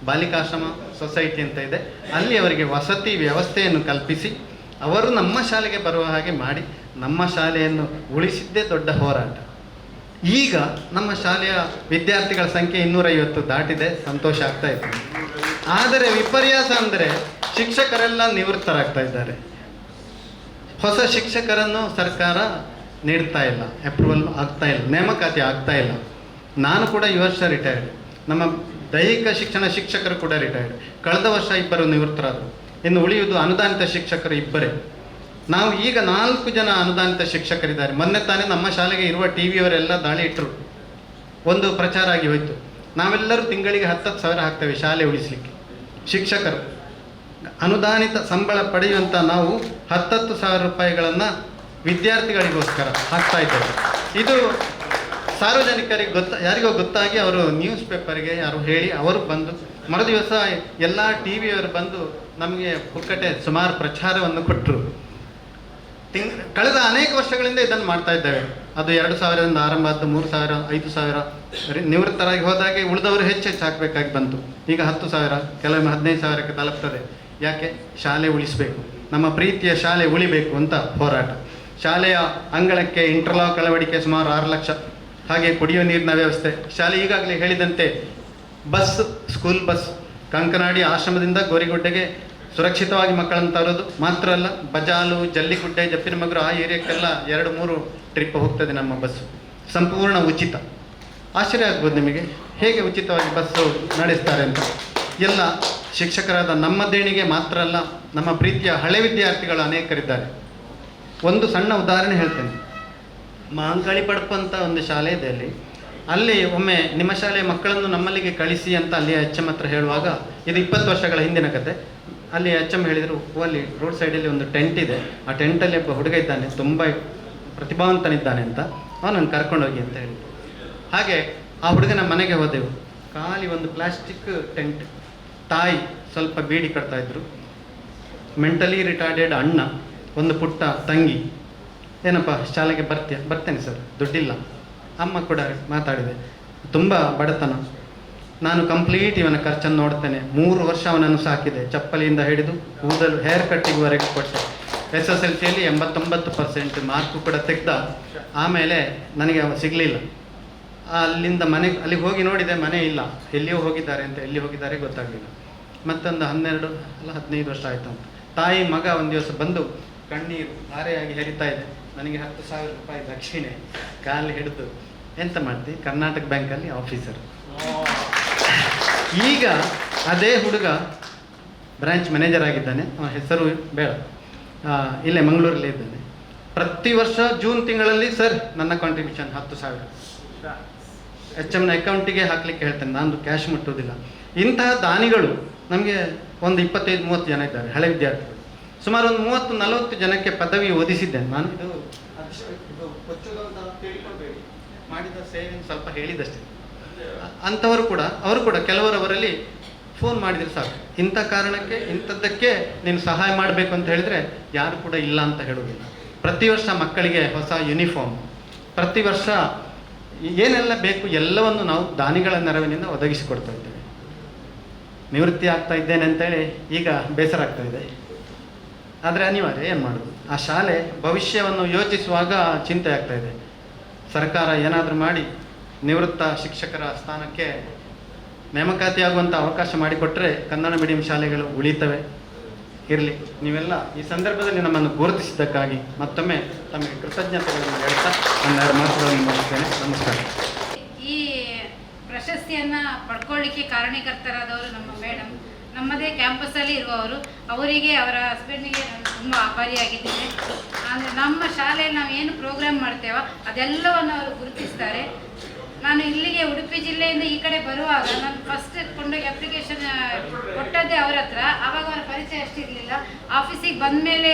S5: ಬಾಲಿಕಾಶ್ರಮ ಸೊಸೈಟಿ ಅಂತ ಇದೆ, ಅಲ್ಲಿ ಅವರಿಗೆ ವಸತಿ ವ್ಯವಸ್ಥೆಯನ್ನು ಕಲ್ಪಿಸಿ ಅವರು ನಮ್ಮ ಶಾಲೆಗೆ ಬರುವ ಹಾಗೆ ಮಾಡಿ ನಮ್ಮ ಶಾಲೆಯನ್ನು ಉಳಿಸಿದ್ದೇ ದೊಡ್ಡ ಹೋರಾಟ. ಈಗ ನಮ್ಮ ಶಾಲೆಯ ವಿದ್ಯಾರ್ಥಿಗಳ ಸಂಖ್ಯೆ 250 ದಾಟಿದೆ. ಸಂತೋಷ ಆಗ್ತಾ ಇದೆ. ಆದರೆ ವಿಪರ್ಯಾಸ ಅಂದರೆ ಶಿಕ್ಷಕರೆಲ್ಲ ನಿವೃತ್ತರಾಗ್ತಾ ಇದ್ದಾರೆ. ಹೊಸ ಶಿಕ್ಷಕರನ್ನು ಸರ್ಕಾರ ನೀಡ್ತಾ ಇಲ್ಲ, ಅಪ್ರೂವಲ್ ಆಗ್ತಾ ಇಲ್ಲ, ನೇಮಕಾತಿ ಆಗ್ತಾ ಇಲ್ಲ. ನಾನು ಕೂಡ ಈ ವರ್ಷ ರಿಟೈರ್ಡ್. ನಮ್ಮ ದೈಹಿಕ ಶಿಕ್ಷಣ ಶಿಕ್ಷಕರು ಕೂಡ ರಿಟೈರ್ಡ್. ಕಳೆದ ವರ್ಷ 2 ನಿವೃತ್ತರಾದರು. ಇನ್ನು ಉಳಿಯುವುದು ಅನುದಾನಿತ ಶಿಕ್ಷಕರು 2. ನಾವು ಈಗ 4 ಜನ ಅನುದಾನಿತ ಶಿಕ್ಷಕರಿದ್ದಾರೆ. ಮೊನ್ನೆ ತಾನೇ ನಮ್ಮ ಶಾಲೆಗೆ ಇರುವ ಟಿವಿಯವರೆಲ್ಲ ದಾಳಿ ಇಟ್ಟರು. ಒಂದು ಪ್ರಚಾರ ಆಗಿ ಹೋಯಿತು, ನಾವೆಲ್ಲರೂ ತಿಂಗಳಿಗೆ 10 ಸಾವಿರ ಹಾಕ್ತೇವೆ ಶಾಲೆ ಉಳಿಸಲಿಕ್ಕೆ. ಶಿಕ್ಷಕರು ಅನುದಾನಿತ ಸಂಬಳ ಪಡೆಯುವಂಥ ನಾವು 10 ಸಾವಿರ ರೂಪಾಯಿಗಳನ್ನು ವಿದ್ಯಾರ್ಥಿಗಳಿಗೋಸ್ಕರ ಹಾಕ್ತಾ ಇದ್ದೇವೆ. ಇದು ಸಾರ್ವಜನಿಕರಿಗೆ ಯಾರಿಗೋ ಗೊತ್ತಾಗಿ ಅವರು ನ್ಯೂಸ್ ಪೇಪರ್ಗೆ ಯಾರು ಹೇಳಿ ಅವರು ಬಂದು ಮರುದಿವಸ ಎಲ್ಲ ಟಿವಿಯವರು ಬಂದು ನಮಗೆ ಪುಕ್ಕಟೆ ಸುಮಾರು ಪ್ರಚಾರವನ್ನು ಕೊಟ್ಟರು. ಕಳೆದ ಅನೇಕ ವರ್ಷಗಳಿಂದ ಇದನ್ನು ಮಾಡ್ತಾ ಇದ್ದೇವೆ. ಅದು 2000ರಿಂದ ಆರಂಭ ಆದ್ದು, 3000, 5000 ನಿವೃತ್ತರಾಗಿ ಹೋದಾಗೆ ಉಳಿದವರು ಹೆಚ್ಚು ಹಾಕಬೇಕಾಗಿ ಬಂತು. ಈಗ 10,000, ಕೆಲವೊಮ್ಮೆ 15,000ಕ್ಕೆ ತಲುಪ್ತದೆ. ಯಾಕೆ? ಶಾಲೆ ಉಳಿಸಬೇಕು, ನಮ್ಮ ಪ್ರೀತಿಯ ಶಾಲೆ ಉಳಿಬೇಕು ಅಂತ ಹೋರಾಟ. ಶಾಲೆಯ ಅಂಗಳಕ್ಕೆ ಇಂಟರ್ಲಾಕ್ ಅಳವಡಿಕೆ ಸುಮಾರು 6 ಲಕ್ಷ. ಹಾಗೆ ಕುಡಿಯುವ ನೀರಿನ ವ್ಯವಸ್ಥೆ. ಶಾಲೆ ಈಗಾಗಲೇ ಹೇಳಿದಂತೆ ಸ್ಕೂಲ್ ಬಸ್ ಕಂಕನಾಡಿ ಆಶ್ರಮದಿಂದ ಗೋರಿಗುಡ್ಡೆಗೆ ಸುರಕ್ಷಿತವಾಗಿ ಮಕ್ಕಳನ್ನು ತರೋದು ಮಾತ್ರ ಅಲ್ಲ, ಬಜಾಲು, ಜಲ್ಲಿಗುಡ್ಡೆ, ಜಪ್ಪಿನಮಗ್ರು ಆ ಏರಿಯಾಕ್ಕೆಲ್ಲ 2-3 ಟ್ರಿಪ್ ಹೋಗ್ತದೆ ನಮ್ಮ ಬಸ್ಸು, ಸಂಪೂರ್ಣ ಉಚಿತ. ಆಶ್ಚರ್ಯ ಆಗ್ಬೋದು ನಿಮಗೆ, ಹೇಗೆ ಉಚಿತವಾಗಿ ಬಸ್ಸು ನಡೆಸ್ತಾರೆ ಅಂತ. ಎಲ್ಲ ಶಿಕ್ಷಕರಾದ ನಮ್ಮ ದೇಣಿಗೆ ಮಾತ್ರ ಅಲ್ಲ, ನಮ್ಮ ಪ್ರೀತಿಯ ಹಳೆ ವಿದ್ಯಾರ್ಥಿಗಳು ಅನೇಕರಿದ್ದಾರೆ. ಒಂದು ಸಣ್ಣ ಉದಾಹರಣೆ ಹೇಳ್ತೇನೆ. ಮಾಂಕಾಳಿ ಪಡಪು ಅಂತ ಒಂದು ಶಾಲೆ ಇದೆ ಅಲ್ಲಿ ಒಮ್ಮೆ ನಿಮ್ಮ ಶಾಲೆಯ ಮಕ್ಕಳನ್ನು ನಮ್ಮಲ್ಲಿಗೆ ಕಳಿಸಿ ಅಂತ ಅಲ್ಲಿ HM ಹತ್ರ ಹೇಳುವಾಗ, ಇದು 20 ವರ್ಷಗಳ ಹಿಂದಿನ ಕತೆ. ಅಲ್ಲಿ HM ಹೇಳಿದರು, ಅಲ್ಲಿ ರೋಡ್ ಸೈಡಲ್ಲಿ ಒಂದು ಟೆಂಟ್ ಇದೆ, ಆ ಟೆಂಟಲ್ಲಿ ಒಬ್ಬ ಹುಡುಗ ಇದ್ದಾನೆ, ತುಂಬ ಪ್ರತಿಭಾವಂತನಿದ್ದಾನೆ ಅಂತ, ಅವನನ್ನು ಕರ್ಕೊಂಡೋಗಿ ಅಂತ ಹೇಳಿ. ಹಾಗೆ ಆ ಹುಡುಗನ ಮನೆಗೆ ಹೋದೆವು. ಖಾಲಿ ಒಂದು ಪ್ಲಾಸ್ಟಿಕ್ ಟೆಂಟ್. ತಾಯಿ ಸ್ವಲ್ಪ ಬೀಡಿ ಕಟ್ತಾ ಇದ್ರು, ಮೆಂಟಲಿ ರಿಟಾರ್ಡೆಡ್ ಅಣ್ಣ, ಒಂದು ಪುಟ್ಟ ತಂಗಿ. ಏನಪ್ಪ ಶಾಲೆಗೆ ಬರ್ತೇನೆ ಸರ್, ದುಡ್ಡಿಲ್ಲ. ಅಮ್ಮ ಕೂಡ ಮಾತಾಡಿದೆ, ತುಂಬ ಬಡತನ, ನಾನು ಕಂಪ್ಲೀಟ್ ಇವನ ಖರ್ಚನ್ನು ನೋಡ್ತೇನೆ. 3 ವರ್ಷ ಅವನನ್ನು ಸಾಕಿದೆ, ಚಪ್ಪಲಿಯಿಂದ ಹಿಡಿದು ಕೂದಲು ಹೇರ್ ಕಟ್ಟಿಗುವರೆಗೆ ಕೊಟ್ಟೆ. SSLCಯಲ್ಲಿ 89% ಮಾರ್ಕು ಕೂಡ ತೆಗೆದ. ಆಮೇಲೆ ನನಗೆ ಅವ ಸಿಗಲಿಲ್ಲ. ಅಲ್ಲಿಂದ ಅಲ್ಲಿಗೆ ಹೋಗಿ ನೋಡಿದೆ, ಮನೆ ಇಲ್ಲ, ಎಲ್ಲಿಯೋ ಹೋಗಿದ್ದಾರೆ ಅಂತ, ಎಲ್ಲಿ ಹೋಗಿದ್ದಾರೆ ಗೊತ್ತಾಗಲಿಲ್ಲ. ಮತ್ತೊಂದು 15 ವರ್ಷ ಆಯಿತು ಅಂತ ತಾಯಿ ಮಗ ಒಂದು ದಿವಸ ಬಂದು ಕಣ್ಣೀರು ಧಾರೆಯಾಗಿ ಹರಿತಾ ಇದೆ, ನನಗೆ 10,000 ರೂಪಾಯಿ ದಕ್ಷಿಣೆ, ಕಾಲು ಹಿಡಿದು ಎಂತ ಮಾಡ್ತಿ, ಕರ್ನಾಟಕ ಬ್ಯಾಂಕಲ್ಲಿ ಆಫೀಸರ್. ಈಗ ಅದೇ ಹುಡುಗ ಬ್ರಾಂಚ್ ಮ್ಯಾನೇಜರ್ ಆಗಿದ್ದಾನೆ, ಅವನ ಹೆಸರು ಬೇಡ, ಇಲ್ಲೇ ಮಂಗಳೂರಲ್ಲೇ ಇದ್ದಾನೆ. ಪ್ರತಿ ವರ್ಷ ಜೂನ್ ತಿಂಗಳಲ್ಲಿ ಸರ್ ನನ್ನ ಕಾಂಟ್ರಿಬ್ಯೂಷನ್ 10,000 HMನ ಅಕೌಂಟಿಗೆ ಹಾಕಲಿಕ್ಕೆ ಹೇಳ್ತೇನೆ, ನಾನು ಕ್ಯಾಶ್ ಮುಟ್ಟೋದಿಲ್ಲ. ಇಂತಹ ದಾನಿಗಳು ನಮಗೆ ಒಂದು 25-30 ಜನ ಇದ್ದಾರೆ, ಹಳೆ ವಿದ್ಯಾರ್ಥಿಗಳು. ಸುಮಾರು ಒಂದು 30-40 ಜನಕ್ಕೆ ಪದವಿ ಓದಿಸಿದ್ದೇನೆ ನಾನು. ಇದು ಮಾಡಿದ ಸೇವೆ ಸ್ವಲ್ಪ ಹೇಳಿದಷ್ಟೇ. ಅಂಥವರು ಕೂಡ ಕೆಲವರವರಲ್ಲಿ ಫೋನ್ ಮಾಡಿದರೆ ಸಾಕು, ಇಂಥ ಕಾರಣಕ್ಕೆ ಇಂಥದ್ದಕ್ಕೆ ನೀನು ಸಹಾಯ ಮಾಡಬೇಕು ಅಂತ ಹೇಳಿದರೆ ಯಾರು ಕೂಡ ಇಲ್ಲ ಅಂತ ಹೇಳುವುದಿಲ್ಲ. ಪ್ರತಿ ವರ್ಷ ಮಕ್ಕಳಿಗೆ ಹೊಸ ಯೂನಿಫಾರ್ಮ್, ಪ್ರತಿ ವರ್ಷ ಏನೆಲ್ಲ ಬೇಕು ಎಲ್ಲವನ್ನು ನಾವು ದಾನಿಗಳ ನೆರವಿನಿಂದ ಒದಗಿಸಿಕೊಡ್ತಾ ಇದ್ದೇವೆ. ನಿವೃತ್ತಿ ಆಗ್ತಾ ಇದ್ದೇನೆ ಅಂತೇಳಿ ಈಗ ಬೇಸರ ಆಗ್ತಾ ಇದೆ, ಆದರೆ ಅನಿವಾರ್ಯ, ಏನು ಮಾಡೋದು. ಆ ಶಾಲೆ ಭವಿಷ್ಯವನ್ನು ಯೋಚಿಸುವಾಗ ಚಿಂತೆ ಆಗ್ತಾ ಇದೆ. ಸರ್ಕಾರ ಏನಾದರೂ ಮಾಡಿ ನಿವೃತ್ತ ಶಿಕ್ಷಕರ ಸ್ಥಾನಕ್ಕೆ ನೇಮಕಾತಿಯಾಗುವಂಥ ಅವಕಾಶ ಮಾಡಿಕೊಟ್ಟರೆ ಕನ್ನಡ ಮೀಡಿಯಂ ಶಾಲೆಗಳು ಉಳಿತವೆ. ಇರಲಿ, ನೀವೆಲ್ಲ ಈ ಸಂದರ್ಭದಲ್ಲಿ ನಮ್ಮನ್ನು ಗುರುತಿಸಿದ್ದಕ್ಕಾಗಿ ಮತ್ತೊಮ್ಮೆ ತಮಗೆ ಕೃತಜ್ಞತೆಗಳನ್ನು ಹೇಳ್ತಾ ನನ್ನ 2 ಮಾತುಗಳನ್ನು ಮುಗಿಸ್ತೇನೆ. ನಮಸ್ಕಾರ.
S6: ಈ ಪ್ರಶಸ್ತಿಯನ್ನು ಪಡ್ಕೊಳ್ಳಿಕ್ಕೆ ಕಾರಣೀಕರ್ತರಾದವರು ನಮ್ಮ ಮೇಡಮ್, ನಮ್ಮದೇ ಕ್ಯಾಂಪಸ್ಸಲ್ಲಿ ಇರುವವರು. ಅವರಿಗೆ, ಅವರ ಹಸ್ಬೆಂಡಿಗೆ ನಾನು ತುಂಬ ಆಭಾರಿಯಾಗಿದ್ದೇನೆ. ಅಂದರೆ ನಮ್ಮ ಶಾಲೆಯಲ್ಲಿ ನಾವು ಏನು ಪ್ರೋಗ್ರಾಮ್ ಮಾಡ್ತೇವೋ ಅದೆಲ್ಲವನ್ನು ಅವರು ಗುರುತಿಸ್ತಾರೆ. ನಾನು ಇಲ್ಲಿಗೆ ಉಡುಪಿ ಜಿಲ್ಲೆಯಿಂದ ಈ ಕಡೆ ಬರುವಾಗ ನಾನು ಫಸ್ಟ್ ಕೊಂಡೋಗಿ ಅಪ್ಲಿಕೇಶನ್ ಕೊಟ್ಟದ್ದೇ ಅವರ ಹತ್ರ. ಆವಾಗ ಅವರ ಪರಿಚಯ ಅಷ್ಟಿರಲಿಲ್ಲ. ಆಫೀಸಿಗೆ ಬಂದ ಮೇಲೆ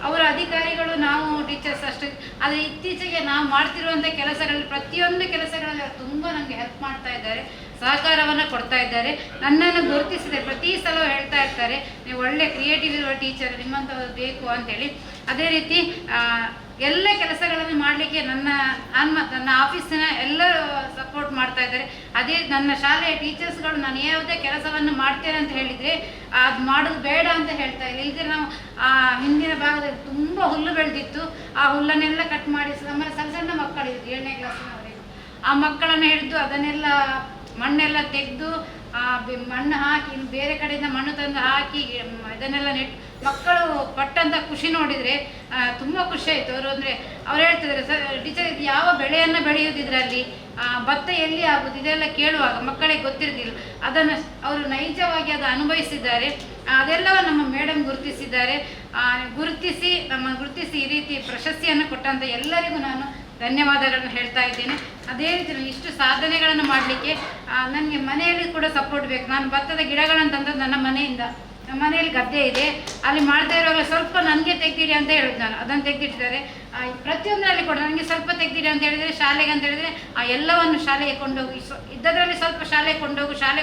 S6: ಅವರ ಅಧಿಕಾರಿಗಳು, ನಾವು ಟೀಚರ್ಸ್ ಅಷ್ಟು. ಆದರೆ ಇತ್ತೀಚೆಗೆ ನಾವು ಮಾಡ್ತಿರುವಂಥ ಕೆಲಸಗಳಲ್ಲಿ, ಪ್ರತಿಯೊಂದು ಕೆಲಸಗಳಲ್ಲಿ ಅವರು ತುಂಬ ನಮಗೆ ಹೆಲ್ಪ್ ಮಾಡ್ತಾ ಇದ್ದಾರೆ, ಸಹಕಾರವನ್ನು ಕೊಡ್ತಾ ಇದ್ದಾರೆ. ನನ್ನನ್ನು ಗುರುತಿಸಿದೆ, ಪ್ರತಿ ಸಲ ಹೇಳ್ತಾ ಇರ್ತಾರೆ, ನೀವು ಒಳ್ಳೆ ಕ್ರಿಯೇಟಿವ್ ಇರುವ ಟೀಚರ್, ನಿಮ್ಮಂಥವ್ರು ಬೇಕು ಅಂತೇಳಿ. ಅದೇ ರೀತಿ ಎಲ್ಲ ಕೆಲಸಗಳನ್ನು ಮಾಡಲಿಕ್ಕೆ ನನ್ನ ಆಫೀಸಿನ ಎಲ್ಲರೂ ಸಪೋರ್ಟ್ ಮಾಡ್ತಾ ಇದ್ದಾರೆ. ಅದೇ ನನ್ನ ಶಾಲೆಯ ಟೀಚರ್ಸ್ಗಳು ನಾನು ಯಾವುದೇ ಕೆಲಸವನ್ನು ಮಾಡ್ತೇನೆ ಅಂತ ಹೇಳಿದರೆ ಅದು ಮಾಡೋದು ಬೇಡ ಅಂತ ಹೇಳ್ತಾ ಇಲ್ಲ. ಇಲ್ಲದೆ ನಾವು ಹಿಂದಿನ ಭಾಗದಲ್ಲಿ ತುಂಬ ಹುಲ್ಲು ಬೆಳೆದಿತ್ತು, ಆ ಹುಲ್ಲನ್ನೆಲ್ಲ ಕಟ್ ಮಾಡಿ, ನಮ್ಮ ಸಣ್ಣ ಮಕ್ಕಳಿದ್ದು 7ನೇ ಕ್ಲಾಸಿನವರೆಗೂ, ಆ ಮಕ್ಕಳನ್ನು ಹಿಡಿದು ಅದನ್ನೆಲ್ಲ ಮಣ್ಣೆಲ್ಲ ತೆಗೆದು ಮಣ್ಣು ಹಾಕಿ, ಬೇರೆ ಕಡೆಯಿಂದ ಮಣ್ಣು ತಂದು ಹಾಕಿ ಇದನ್ನೆಲ್ಲ ಮಕ್ಕಳು ಪಟ್ಟಂಥ ಖುಷಿ ನೋಡಿದರೆ ತುಂಬ ಖುಷಿ ಆಯಿತು. ಅವರು ಅಂದರೆ ಅವ್ರು ಹೇಳ್ತಿದ್ದಾರೆ, ಟೀಚರ್ ಇದು ಯಾವ ಬೆಳೆಯನ್ನು ಬೆಳೆಯೋದಿದ್ರಲ್ಲಿ, ಭತ್ತ ಎಲ್ಲಿ ಆಗೋದು, ಇದೆಲ್ಲ ಕೇಳುವಾಗ ಮಕ್ಕಳಿಗೆ ಗೊತ್ತಿರೋದಿಲ್ಲ. ಅದನ್ನು ಅವರು ನೈಜವಾಗಿ ಅದು ಅನುಭವಿಸಿದ್ದಾರೆ. ಅದೆಲ್ಲವೂ ನಮ್ಮ ಮೇಡಮ್ ಗುರುತಿಸಿದ್ದಾರೆ. ಗುರುತಿಸಿ ಈ ರೀತಿ ಪ್ರಶಸ್ತಿಯನ್ನು ಕೊಟ್ಟಂಥ ಎಲ್ಲರಿಗೂ ನಾನು ಧನ್ಯವಾದಗಳನ್ನು ಹೇಳ್ತಾ ಇದ್ದೇನೆ. ಅದೇ ರೀತಿ ಇಷ್ಟು ಸಾಧನೆಗಳನ್ನು ಮಾಡಲಿಕ್ಕೆ ನನಗೆ ಮನೆಯಲ್ಲಿ ಕೂಡ ಸಪೋರ್ಟ್ ಬೇಕು. ನಾನು ಭತ್ತದ ಗಿಡಗಳನ್ನು ತಂದದ್ದು ನನ್ನ ಮನೆಯಿಂದ. ನಮ್ಮ ಮನೆಯಲ್ಲಿ ಗದ್ದೆ ಇದೆ, ಅಲ್ಲಿ ಮಾಡದೇ ಇರುವಾಗ ಸ್ವಲ್ಪ ನನಗೆ ತೆಗ್ದಿರಿ ಅಂತ ಹೇಳೋದು ನಾನು. ಅದನ್ನು ತೆಗೆದಿಟ್ಟಿದ್ದಾರೆ. ಪ್ರತಿಯೊಂದರಲ್ಲಿ ಕೂಡ ನನಗೆ ಸ್ವಲ್ಪ ತೆಗ್ದಿರಿ ಅಂತ ಹೇಳಿದರೆ, ಶಾಲೆಗೆ ಅಂತ ಹೇಳಿದರೆ ಎಲ್ಲವನ್ನು ಶಾಲೆಗೆ ಕೊಂಡೋಗಿ, ಇದ್ದದರಲ್ಲಿ ಸ್ವಲ್ಪ ಶಾಲೆಗೆ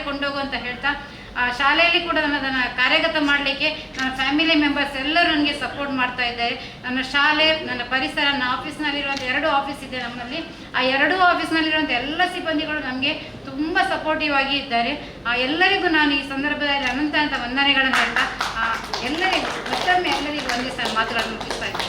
S6: ಕೊಂಡೋಗು ಅಂತ ಹೇಳ್ತಾ, ಶಾಲೆಯಲ್ಲಿ ಕೂಡ ನನ್ನದನ್ನು ಕಾರ್ಯಗತ ಮಾಡಲಿಕ್ಕೆ ನನ್ನ ಫ್ಯಾಮಿಲಿ ಮೆಂಬರ್ಸ್ ಎಲ್ಲರೂ ನನಗೆ ಸಪೋರ್ಟ್ ಮಾಡ್ತಾ ಇದ್ದಾರೆ. ನನ್ನ ಶಾಲೆ, ನನ್ನ ಪರಿಸರ, ನನ್ನ ಆಫೀಸ್ನಲ್ಲಿರುವಂಥ 2 ಆಫೀಸ್ ಇದೆ ನಮ್ಮಲ್ಲಿ. ಆ 2 ಆಫೀಸ್ನಲ್ಲಿರುವಂಥ ಎಲ್ಲ ಸಿಬ್ಬಂದಿಗಳು ನಮಗೆ ತುಂಬ ಸಪೋರ್ಟಿವ್ ಆಗಿ ಇದ್ದಾರೆ. ಎಲ್ಲರಿಗೂ ನಾನು ಈ ಸಂದರ್ಭದಲ್ಲಿ ಅನಂತ ವಂದನೆಗಳನ್ನು ಹೇಳ್ತಾ ಎಲ್ಲರಿಗೂ ಮತ್ತೊಮ್ಮೆ ಎಲ್ಲರಿಗೂ ಒಂದೇ ಮಾತುಗಳನ್ನು ಮುಗಿಸ್ತಾ ಇದ್ದೇನೆ.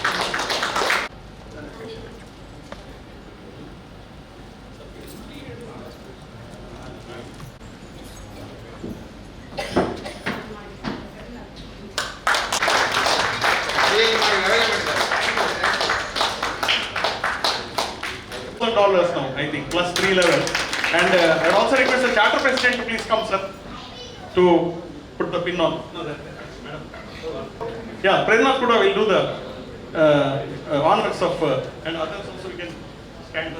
S2: scholars now, I think, +3 level. And I'd also request the charter president to please come, sir, to put the pin on. Yeah, Prerna Kuda will do the honors of, and others also we can stand.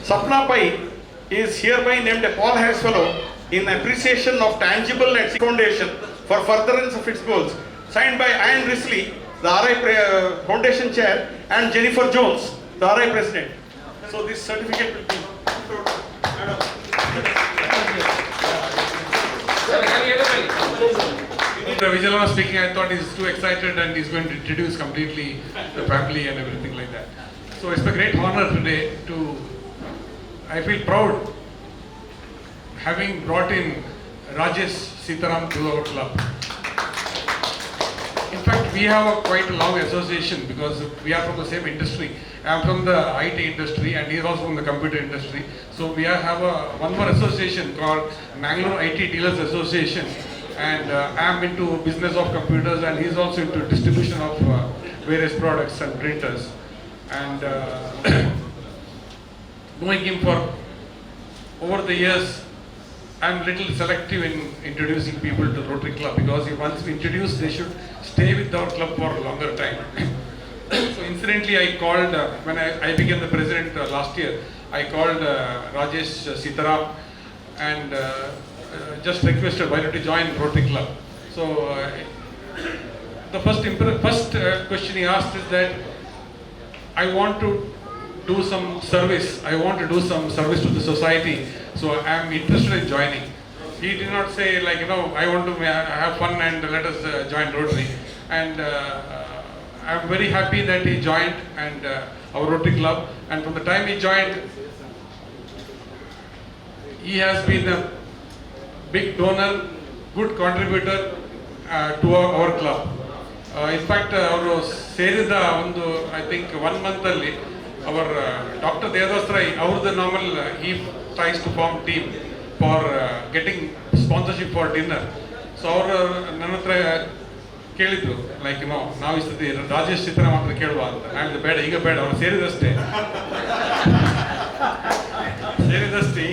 S2: Sapna Pai is hereby named a Paul Harris Fellow in appreciation of tangible and foundation for furtherance of its goals. Signed by Ian Risley, the RI Foundation Chair, and Jennifer Jones, the RI President. So this certificate will be.
S7: Vijayana was speaking, I thought he's too excited and he's going to introduce completely the family and everything like that. So it's a great honor today to, I feel proud having brought in Rajesh Sitaram to our club. In fact, we have quite a long association because we are from the same industry. I am from the IT industry and he is also from the computer industry. So we have one more association called Mangalore IT Dealers Association, and I am into business of computers and he is also into distribution of various products and printers. And knowing him for over the years, I am little selective in introducing people to Rotary Club because if once we introduce, they should stay with our club for a longer time. So incidentally, I called, when I became the president last year, I called Rajesh Sitaram and just requested why don't you join Rotary Club. So the first question he asked is that I want to do some service. I want to do some service to the society. So I am interested in joining. He did not say like, you know, I want to have fun and let us join Rotary. And I am very happy that he joined and our Rotary Club. And from the time he joined, he has been a big donor, good contributor to our club. In fact, ಅವರು ಸೇರಿದ ಒಂದು I think 1 month ಅಲ್ಲಿ our Dr. Devadas Rai, ಅವ್ರದ್ದು normal he tries to form team for getting sponsorship for dinner. So ಅವರು ನನ್ನ ಹತ್ರ ಕೇಳಿದ್ರು ಲೈಕ್ ನಾವು ಈ ಸತಿ ರಾಜೇಶ್ ಚಿತ್ರ ಮಾತ್ರ ಕೇಳುವ ಅಂತ. ನಾನು ಬೇಡ, ಈಗ ಬೇಡ, ಅವ್ರು ಸೇರಿದಷ್ಟೇ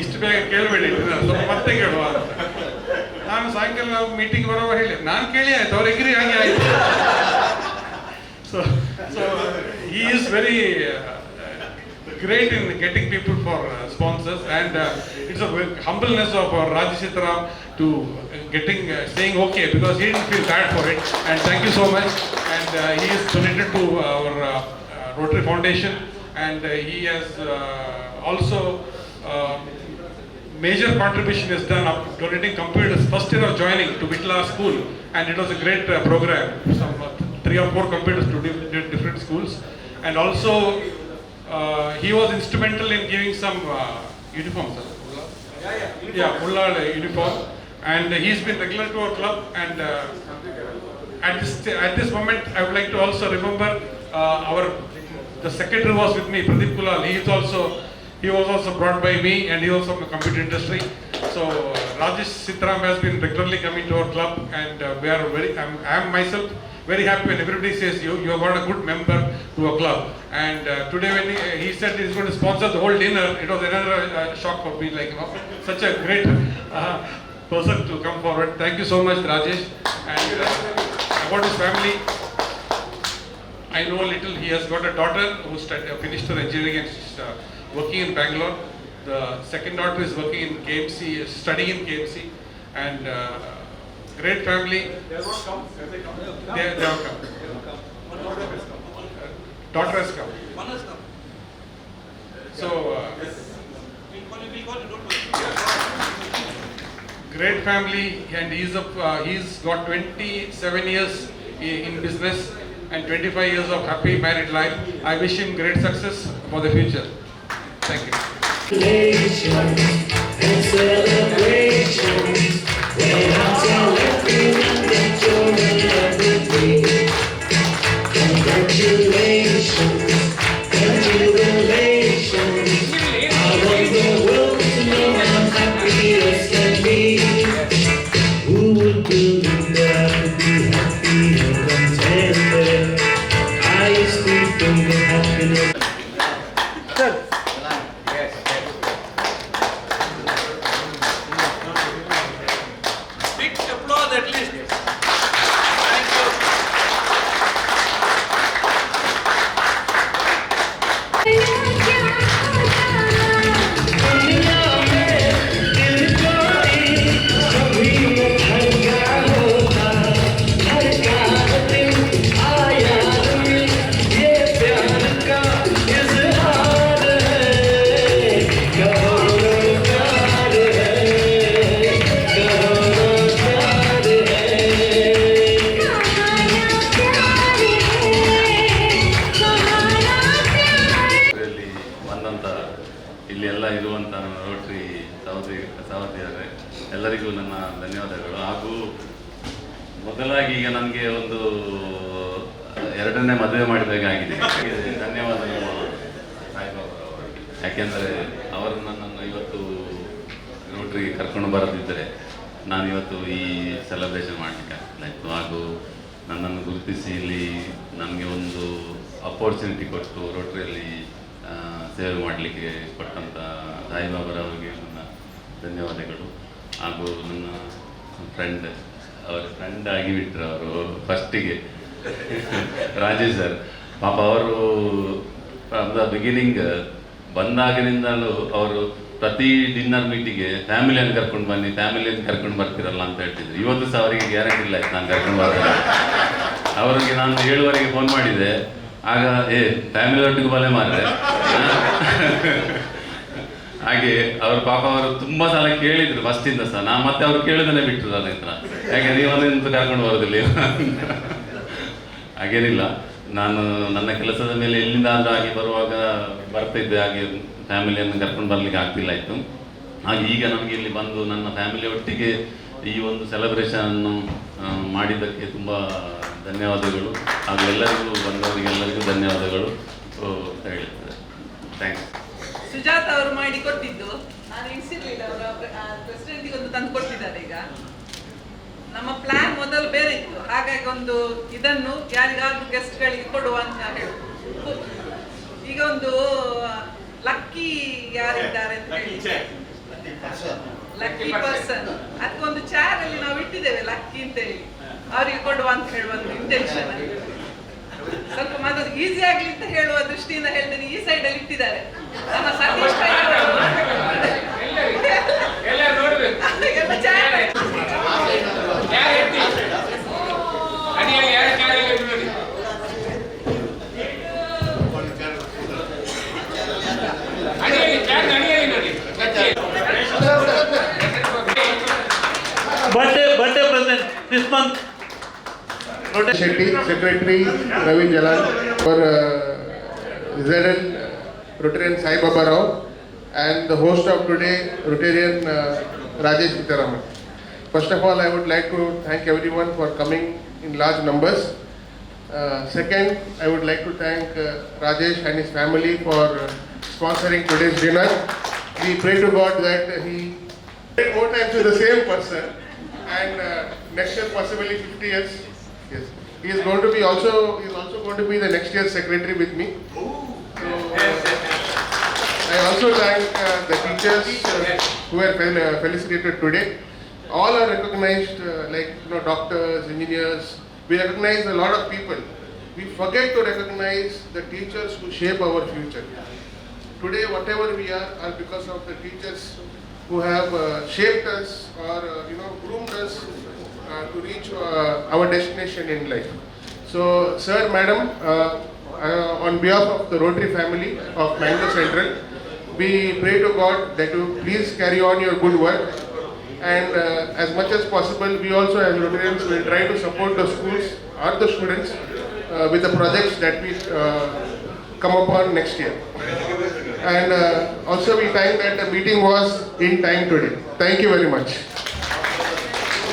S7: ಇಷ್ಟು ಬೇಗ ಕೇಳಬೇಡಿ, ಸ್ವಲ್ಪ ಮತ್ತೆ ಕೇಳುವ ಅಂತ. ನಾನು ಸಾಯಂಕಾಲ ನಾವು ಮೀಟಿಂಗ್ ಬರೋವಾಗ ಹೇಳಿ, ನಾನು ಕೇಳಿ ಆಯ್ತು, ಅವ್ರ ಎಗ್ರಿ ಹಾಗೆ ಆಯ್ತು. So he is very great in getting people for sponsors, and it's a humbleness of Rajesh Sitaram to saying okay, because he didn't feel bad for it, and thank you so much. And he is donated to our Rotary Foundation, and he has also major contribution is done of donating computers. First year of joining to Vitla school, and it was a great program. Some 3 or 4 computers to different schools, and also he was instrumental in giving some uniforms. Ullal uniform, and he's been regular to our club. And at this moment, I would like to also remember the secretary was with me, Pradeep Kulal. He was also brought by me, and he was from the computer industry. So Rajesh Sitaram has been regularly coming to our club, and we are I am myself very happy when everybody says you have got a good member to a club. And today when he said he's going to sponsor the whole dinner, it was another shock for me, like such a great person to come forward. Thank you so much, Rajesh. And about his family, I know a little. He has got a daughter who finished her engineering and working in Bangalore. The second daughter is working in KMC, studying in KMC, and great family. They have not come. They have come. Daughter has come.
S2: One has come.
S7: So
S2: we'll call it.
S7: great family, and he's got 27 years in business and 25 years of happy married life. I wish him great success for the future. Thank you.
S8: And celebration, when I tell everyone that you're in love with me. Congratulations and jubilation.
S9: ಸಹೋದರರೇ, ಎಲ್ಲರಿಗೂ ನನ್ನ ಧನ್ಯವಾದಗಳು. ಹಾಗೂ ಮೊದಲಾಗಿ ಈಗ ನನಗೆ ಒಂದು ಎರಡನೇ ಮದುವೆ ಮಾಡಿದಾಗ ಆಗಿದೆ. ಧನ್ಯವಾದಗಳು ಸಾಯಿಬಾಬರವರಿಗೆ. ಯಾಕೆಂದರೆ ಅವರು ನನ್ನನ್ನು ಇವತ್ತು ರೋಟ್ರಿಗೆ ಕರ್ಕೊಂಡು ಬರದಿದ್ದರೆ ನಾನು ಇವತ್ತು ಈ ಸೆಲೆಬ್ರೇಷನ್ ಮಾಡಲಿಕ್ಕೆ ಆಗ್ತಾಯಿತ್ತು. ಹಾಗೂ ನನ್ನನ್ನು ಗುರುತಿಸಿ ಇಲ್ಲಿ ನನಗೆ ಒಂದು ಅಪರ್ಚುನಿಟಿ ಕೊಟ್ಟು ರೋಟ್ರಿಯಲ್ಲಿ ಸೇವೆ ಮಾಡಲಿಕ್ಕೆ ಕೊಟ್ಟಂಥ ಸಾಯಿಬಾಬರವರಿಗೆ ನನ್ನ ಧನ್ಯವಾದಗಳು. ಹಾಗೂ ನನ್ನ ಫ್ರೆಂಡ್, ಅವರ ಫ್ರೆಂಡ್ ಆಗಿಬಿಟ್ರು ಅವರು ಫಸ್ಟಿಗೆ ರಾಜೇಶ್ ಸರ್. ಪಾಪ ಅವರು ಫ್ರಮ್ ದ ಬಿಗಿನಿಂಗ್ ಬಂದಾಗಿನಿಂದಲೂ ಅವರು ಪ್ರತಿ ಡಿನ್ನರ್ ಮೀಟಿಗೆ ಫ್ಯಾಮಿಲಿಯನ್ನು ಕರ್ಕೊಂಡು ಬನ್ನಿ, ಫ್ಯಾಮಿಲಿಯನ್ನು ಕರ್ಕೊಂಡು ಬರ್ತೀರಲ್ಲ ಅಂತ ಹೇಳ್ತಿದ್ರು. ಇವತ್ತು ಸಹ ಅವರಿಗೆ ಗ್ಯಾರಂಟಿ ಇಲ್ಲ ಆಯ್ತು ನಾನು ಕರ್ಕೊಂಡು ಬರ್ತಾರೆ. ಅವರಿಗೆ ನಾನು 7 ಫೋನ್ ಮಾಡಿದೆ. ಆಗ ಫ್ಯಾಮಿಲಿ ಒಟ್ಟಿಗೆ ಬಲೆ ಮಾಡಿದೆ. ಹಾಗೆ ಅವರು ಪಾಪ ಅವರು ತುಂಬ ಸಲ ಕೇಳಿದ್ರು ಫಸ್ಟಿಂದ ಸಹ. ನಾನು ಮತ್ತೆ ಅವ್ರು ಕೇಳಿದ್ರೆ ಬಿಟ್ಟರು ನನ್ನ ಹತ್ರ, ಯಾಕೆ ನೀವೊಂದು ಕರ್ಕೊಂಡು ಬರೋದಿಲ್ಲ. ಹಾಗೇನಿಲ್ಲ, ನಾನು ನನ್ನ ಕೆಲಸದ ಮೇಲೆ ಎಲ್ಲಿಂದಾದ್ರೂ ಆಗಿ ಬರುವಾಗ ಬರ್ತಿದ್ದೆ. ಹಾಗೆ ಫ್ಯಾಮಿಲಿಯನ್ನು ಕರ್ಕೊಂಡು ಬರಲಿಕ್ಕೆ ಆಗ್ತಿಲ್ಲ ಇತ್ತು. ಹಾಗೆ ಈಗ ನಮಗೆ ಇಲ್ಲಿ ಬಂದು ನನ್ನ ಫ್ಯಾಮಿಲಿ ಒಟ್ಟಿಗೆ ಈ ಒಂದು ಸೆಲೆಬ್ರೇಷನ್ನು ಮಾಡಿದ್ದಕ್ಕೆ ತುಂಬ ಧನ್ಯವಾದಗಳು. ಹಾಗೂ ಎಲ್ಲರಿಗೂ ಬಂದವರಿಗೆಲ್ಲರಿಗೂ ಧನ್ಯವಾದಗಳು ಅಂತ ಹೇಳ್ತದೆ. ಥ್ಯಾಂಕ್ಸ್.
S3: ಸುಜಾತ ಅವರು ಮಾಡಿ ಕೊಟ್ಟಿದ್ದು, ನಾನು ಎಣಿಸಿರ್ಲಿಲ್ಲ. ಅವರ ಪ್ರೆಸಿಡೆಂಟಿಗೆ ಒಂದು ತಂದು ಕೊಟ್ಟಿದ್ದಾರೆ. ಈಗ ನಮ್ಮ ಪ್ಲಾನ್ ಮೊದಲು ಬೇರೆ ಇತ್ತು, ಹಾಗಾಗಿ ಒಂದು ಇದನ್ನು ಯಾರಿಗಾದ್ರೂ ಗೆಸ್ಟ್ಗಳಿಗೆ ಕೊಡುವ ಅಂತ ಹೇಳಿ. ಈಗ ಒಂದು ಲಕ್ಕಿ ಯಾರಿದ್ದಾರೆ ಅಂತ ಹೇಳಿ, ಲಕ್ಕಿ ಪರ್ಸನ್, ಅದಕ್ಕೊಂದು ಚಾರ್ ಅಲ್ಲಿ ನಾವು ಇಟ್ಟಿದ್ದೇವೆ ಲಕ್ಕಿ ಅಂತ ಹೇಳಿ, ಅವರಿಗೆ ಕೊಡುವ ಅಂತ ಹೇಳುವ ಒಂದು ಇಂಟೆನ್ಷನ್. ಸ್ವಲ್ಪ ಮೊದಲು ಈಸಿ ಆಗ್ಲಿ ಅಂತ ಹೇಳುವ ದೃಷ್ಟಿಯಿಂದ ಹೇಳ್ತೇನೆ. ಈ ಸೈಡ್ ಅಲ್ಲಿ ಇಟ್ಟಿದ್ದಾರೆ ನಮ್ಮ ಸತೀಶ್ ಭಾಯಿ ಅವರು. ಎಲ್ಲ ಚಾರ್
S10: birthday present this month.
S11: Shetty, Secretary Ravi Jalan, for ZL Rotarian Sai Baba Rao, and the host of today, Rotarian Rajesh Sitaraman. First of all, I would like to thank everyone for coming in large numbers. Second, I would like to thank Rajesh and his family for sponsoring today's dinner. We pray to God that he did more times with the same person, and next year possibly 50 years. Yes, he is also going to be the next year's secretary with me. So, I also thank the teachers who are felicitated today. All are recognized, doctors, engineers. We recognize a lot of people. We forget to recognize the teachers who shape our future. Today, whatever we are because of the teachers who have shaped us or groomed us to reach our destination in life. So, sir, madam, on behalf of the Rotary family of Mangalore Central, we pray to God that you please carry on your good work, and as much as possible, we also as Rotarians will try to support the schools or the students with the projects that we come upon next year. And also we thank that the meeting was in time today. Thank you very much.